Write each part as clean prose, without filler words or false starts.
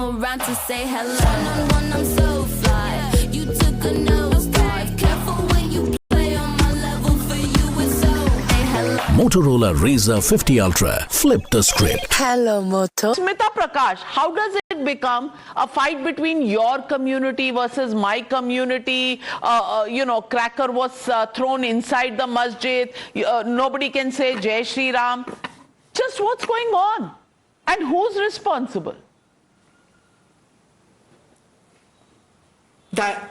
come around to say hello. One-on-one, I'm so fly. You took a nosedive. Careful when you play on my level. For you, it's so. Hey, hello. Motorola Razr 50 Ultra. Flip the script. Hello, Moto. Smita Prakash, how does it become a fight between your community versus my community? Cracker was thrown inside the masjid. Nobody can say Jai Shri Ram. Just what's going on? And who's responsible? That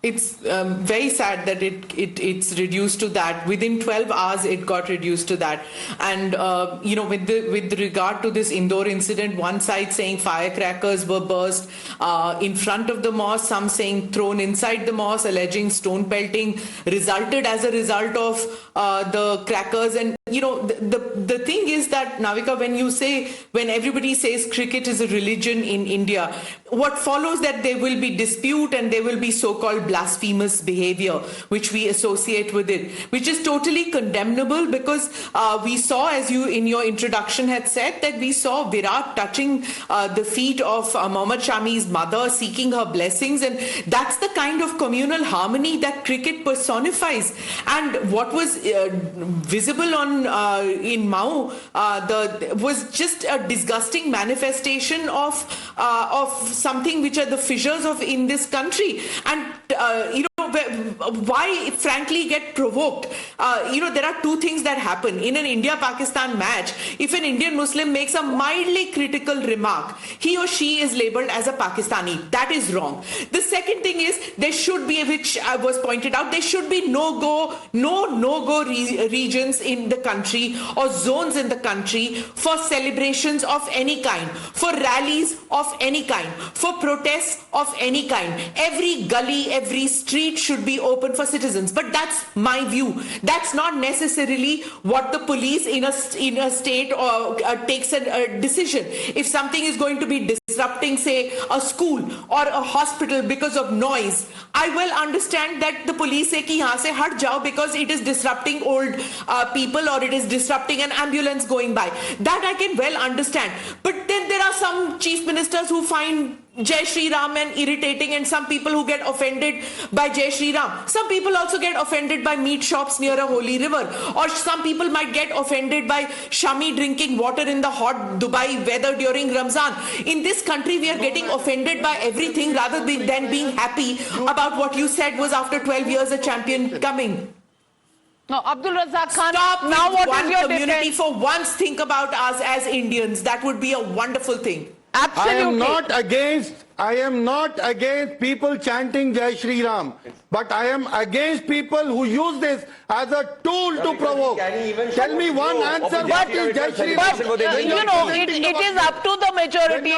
it's very sad that it's reduced to that. Within 12 hours, it got reduced to that. And with regard to this Indore incident, one side saying firecrackers were burst in front of the mosque, some saying thrown inside the mosque, alleging stone pelting resulted as a result of the crackers. And the thing is that, Navika, when everybody says cricket is a religion in India, what follows that there will be dispute and there will be so-called blasphemous behavior which we associate with it, which is totally condemnable, because we saw, as you in your introduction had said, that we saw Virat touching the feet of Mohammad Shami's mother, seeking her blessings, and that's the kind of communal harmony that cricket personifies. And what was visible in Mau was just a disgusting manifestation of something which are the fissures of in this country. And why frankly get provoked? There are two things that happen in an India-Pakistan match. If an Indian Muslim makes a mildly critical remark, he or she is labeled as a Pakistani. That is wrong. The second thing is, there should be, which was pointed out, there should be no-go regions in the country or zones in the country for celebrations of any kind, for rallies of any kind, for protests of any kind. Every gully, every street should be open for citizens. But that's my view. That's not necessarily what the police in a state takes a decision. If something is going to be disrupting, say, a school or a hospital because of noise, I will understand that the police say ki yahan se hat jao because it is disrupting old people or it is disrupting an ambulance going by. That I can well understand. But then there are some chief ministers who find Jai Shri Ram and irritating, and some people who get offended by Jai Shri Ram. Some people also get offended by meat shops near a holy river, or some people might get offended by Shami drinking water in the hot Dubai weather during Ramzan. In this country, we are getting offended by everything rather than being happy about what you said was after 12 years a champion coming. No, Abdul Razak Khan. Stop now what one is your community defense? For once, think about us as Indians. That would be a wonderful thing. Absolutely. I am not against people chanting Jai Shri Ram, but I am against people who use this as a tool to provoke. Tell me one answer. What is Jai Shri Ram? But it is up to the majority.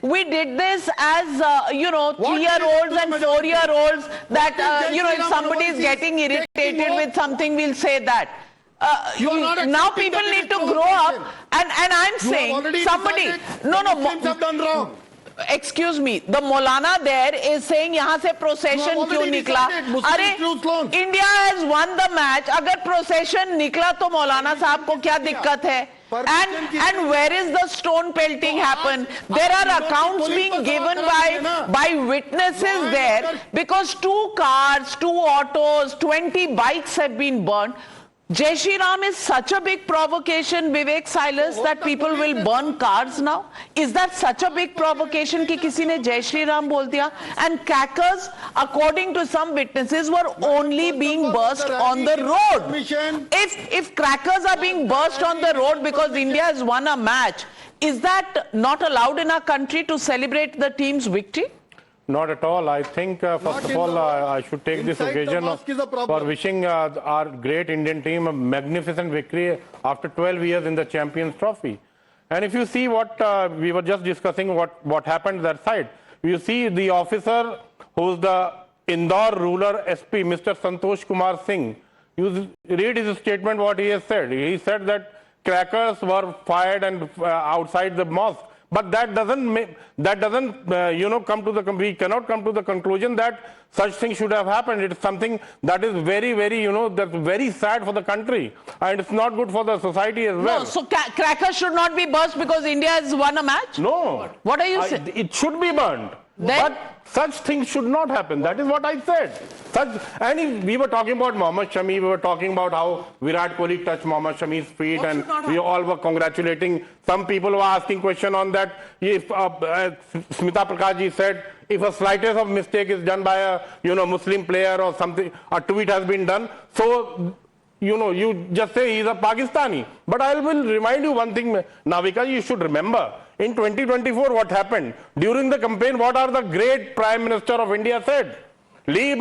We did this as 3-year-olds and 4-year-olds. That if somebody is getting irritated with something, we'll say that. Now people need to grow up, and I'm saying somebody have done wrong. Excuse me, the Maulana there is saying yahan se procession kyun nikla? Arey, India has won the match. Agar procession nikla to Maulana sahab ko kya dikkat hai? And where is the stone pelting happen? There are accounts being given by witnesses there, because 2 cars, 2 autos, 20 bikes have been burned. Jai Shri Ram is such a big provocation, Vivek Silas, that people will burn cars now? Is that such a big provocation कि किसी ने Jai Shri Ram बोल दिया? And crackers, according to some witnesses, were only being burst on the road. If crackers are being burst on the road because India has won a match, is that not allowed in our country to celebrate the team's victory? Not at all. I think, first of all, I should take this occasion for wishing our great Indian team a magnificent victory after 12 years in the Champions Trophy. And if you see what we were just discussing, what happened that side, you see the officer who's the Indore ruler SP, Mr. Santosh Kumar Singh. You read his statement, what he has said. He said that crackers were fired and outside the mosque, But that doesn't come to we cannot come to the conclusion that such things should have happened. It's something that is very, very, that's very sad for the country, and it's not good for the society as well. No, so crackers should not be burst because India has won a match? No. What are you saying? It should be burned. Then? But such things should not happen. That is what I said. We were talking about Mohammad Shami. We were talking about how Virat Kohli touched Mohammad Shami's feet, and we all were congratulating. Some people were asking question on that. If Smita Prakash ji said, if a slightest of mistake is done by a Muslim player or something, a tweet has been done, so you just say he's a Pakistani. But I will remind you one thing, Navika, you should remember. In 2024, what happened? During the campaign, what are the great Prime Minister of India said? Leave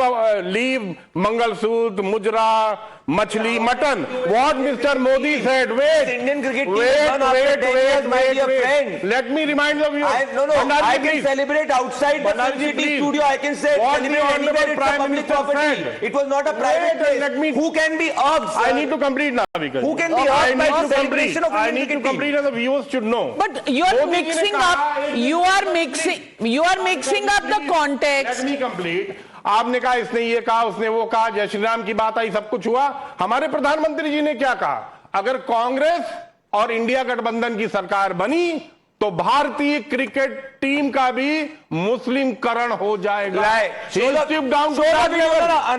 Mangal Soot, Mujra, Machli, Mutton. What Mr. Modi said? Wait. Indian cricket team wait, my dear friend. Let me remind you. I can celebrate outside the Sun City studio. I can say celebrate anywhere. It's a public property. It was not a private place. Who can be urged? I need to complete now. Who can be urged by the celebration of I Indian need to cricket complete, team? and the viewers should know. But you are mixing up. You are mixing up the context. Let me complete. आपने कहा इसने ये कहा, उसने वो कहा, जय श्री राम की बात आई, सब कुछ हुआ. हमारे प्रधानमंत्री जी ने क्या कहा? अगर कांग्रेस और इंडिया गठबंधन की सरकार बनी तो भारतीय क्रिकेट टीम का भी मुस्लिमकरण हो जाएगा.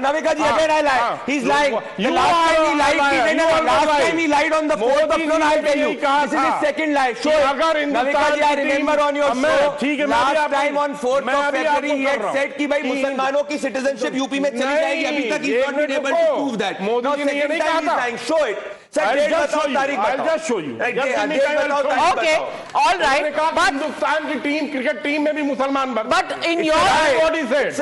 Navika ji, again I lie. He's lying. The last time he lied on the 4th of June, I'll tell you. This is his second lie. Show it. Navika ji, I remember on your show, last time on 4th of February, he had said कि भाई मुसलमानों की citizenship UP में चली जाएगी. अभी तक he's not been able to prove that. Now second time he's lying. Show it. I'll just show you. Okay, all right. But Hindustan की टीम, क्रिकेट टीम में भी मुसलमान बन. But in your what he said.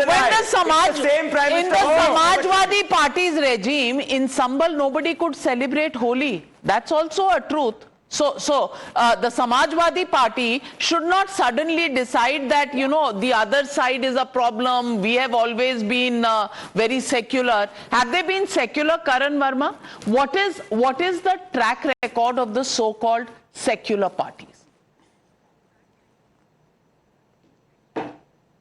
in the Samajwadi Party's regime in Sambal, nobody could celebrate Holi. That's also a truth. So the Samajwadi Party should not suddenly decide that the other side is a problem. We have always been very secular. Have they been secular, Karan Verma? What is the track record of the so-called secular parties?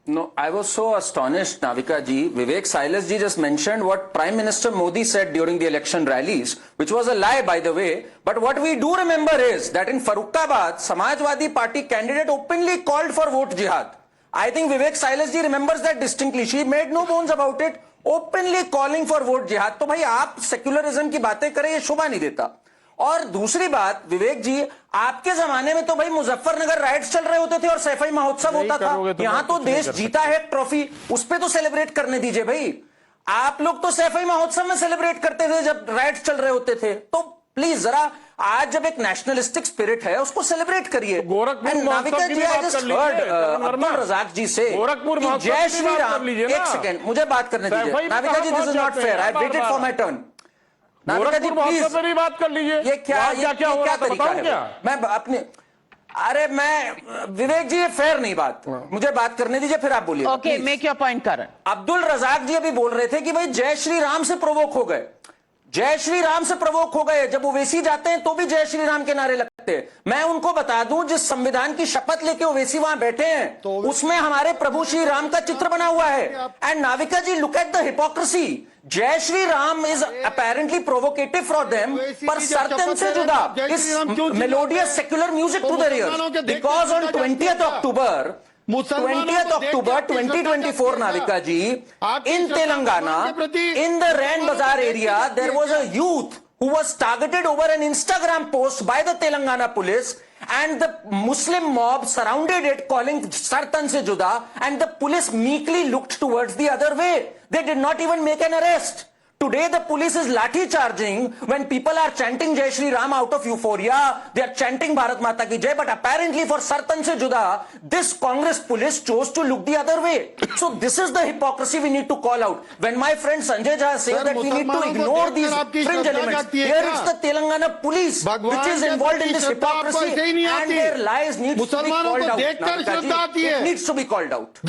No, I was so astonished, Navika ji. Vivek Silas ji just mentioned what Prime Minister Modi said during the election rallies, which was a lie, by the way. But what we do remember is that in Farrukhabad, Samajwadi Party candidate openly called for vote jihad. I think Vivek Silas ji remembers that distinctly. She made no bones about it, openly calling for vote jihad. तो भाई आप secularism की बातें करें, ये शोभा नहीं देता. और दूसरी बात, विवेक जी, आपके जमाने में तो भाई मुजफ्फरनगर राइड्स चल रहे होते थे और सैफई महोत्सव होता था. यहां तो देश जीता है ट्रॉफी, उस पे तो सेलिब्रेट करने दीजिए भाई. आप लोग तो सैफई महोत्सव में सेलिब्रेट करते थे जब राइड्स चल रहे होते थे. तो प्लीज जरा आज जब एक नेशनलिस्टिक स्पिरिट है उसको सेलिब्रेट करिए. Navika ji, I just heard Abdul Razaq ji से जय श्री राम. एक सेकेंड, मुझे बात करने दीजिए. Navika ji, this is not fair. I waited for my turn. Navika ji please बात कर लीजिए. ये क्या तरीका है? मैं अपने विवेक जी, ये फेयर नहीं बात. मुझे बात करने दीजिए, फिर आप बोलिए. ओके, मेक योर पॉइंट करण. अब्दुल रजाक जी अभी बोल रहे थे कि भाई जय श्री राम से प्रोवोक हो गए. जय श्री राम से प्रवोक हो गए. जब ओवैसी जाते हैं तो भी जय श्री राम के नारे लगते हैं. मैं उनको बता दूं, जिस संविधान की शपथ लेके ओवैसी वहां बैठे हैं उसमें हमारे प्रभु श्री राम का चित्र बना हुआ है. And Navika ji, look at the hypocrisy. जय Shri Ram is apparently provocative for them, पर सर्तन से जुदा इस melodious secular music to their ears. Because on 20th October 2024, Navika ji, in Telangana, in the Rand Bazaar area, there was a youth who was targeted over an Instagram post by the Telangana police, and the Muslim mob surrounded it, calling Sartan se juda, and the police meekly looked towards the other way. They did not even make an arrest. Today the police is lathi charging when people are chanting Jai Shri Ram out of euphoria. They are chanting Bharat Mata ki Jai, but apparently for Sartan se juda, this Congress police chose to look the other way. So this is the hypocrisy we need to call out. When my friend Sanjay Jha says that we need to ignore these fringe elements, here it's the Telangana police which is involved in this hypocrisy, and their lies need to be called out. It needs to be called out.